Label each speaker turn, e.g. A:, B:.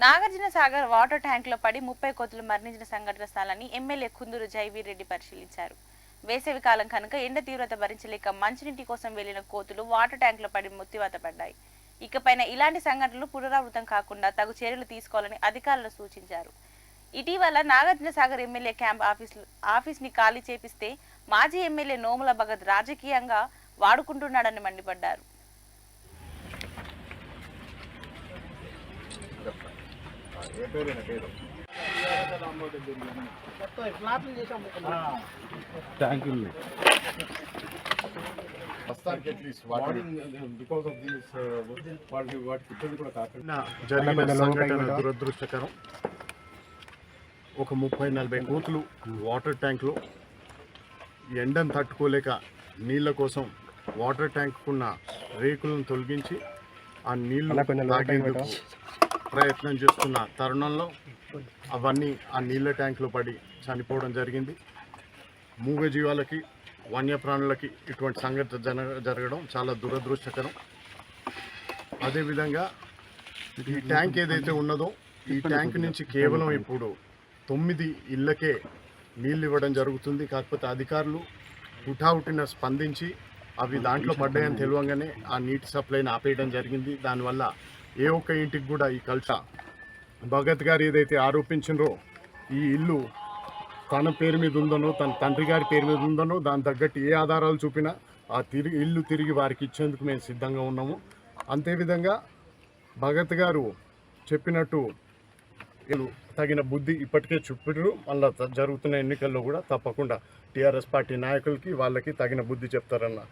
A: Nagarjuna Sagar water ట్యాంక్లో పడి 30 కోతులు మరణించిన సంఘటన స్థలాన్ని ఎమ్మెల్యే కుందూరు జైవీర్ రెడ్డి పరిశీలించారు. వేసవి కాలం కనుక ఎండ తీవ్రత భరించలేక మంచినీటి కోసం వెళ్లిన కోతులు వాటర్ ట్యాంక్లో పడి మృత్యువాత పడ్డాయి. ఇకపైన ఇలాంటి సంఘటనలు పునరావృతం కాకుండా తగు చర్యలు తీసుకోవాలని అధికారులు సూచించారు. ఇటీవల Nagarjuna Sagar MLA camp office ని ఖాళీ చేపిస్తే మాజీ ఎమ్మెల్యే నోముల భగత్ రాజకీయంగా వాడుకుంటున్నాడని మండిపడ్డారు.
B: జరిగిన సంఘటన దురదృష్టకరం. ఒక 30-40 కోతులు వాటర్ ట్యాంక్లో ఎండను తట్టుకోలేక నీళ్ళ కోసం వాటర్ ట్యాంకుకున్న రేకులను తొలగించి ఆ నీళ్లు తాగేందుకు ప్రయత్నం చేస్తున్న తరుణంలో అవన్నీ ఆ నీళ్ళ ట్యాంకులో పడి చనిపోవడం జరిగింది. మూగజీవాలకి వన్యప్రాణులకి ఇటువంటి సంఘటన జరగడం చాలా దురదృష్టకరం. అదేవిధంగా ఈ ట్యాంక్ ఏదైతే ఉన్నదో ఈ ట్యాంక్ నుంచి కేవలం ఇప్పుడు 9 ఇళ్ళకే నీళ్ళు ఇవ్వడం జరుగుతుంది. కాకపోతే అధికారులు హుటాహుటిన స్పందించి అవి దాంట్లో పడ్డాయని తెలియగానే ఆ నీటి సప్లైని ఆపేయడం జరిగింది. దానివల్ల ఏ ఒక్క ఇంటికి కూడా ఈ కల్చా భగత్ గారు ఏదైతే ఆరోపించినరో ఈ ఇల్లు తన పేరు మీద ఉందనో తన తండ్రి గారి పేరు మీద ఉందనో దాని తగ్గట్టు ఏ ఆధారాలు చూపినా ఆ ఇల్లు తిరిగి వారికి ఇచ్చేందుకు మేము సిద్ధంగా ఉన్నాము. అంతేవిధంగా భగత్ గారు చెప్పినట్టు తగిన బుద్ధి ఇప్పటికే చూపిరు. మళ్ళీ జరుగుతున్న ఎన్నికల్లో కూడా తప్పకుండా టీఆర్ఎస్ పార్టీ నాయకులకి వాళ్ళకి తగిన బుద్ధి చెప్తారన్న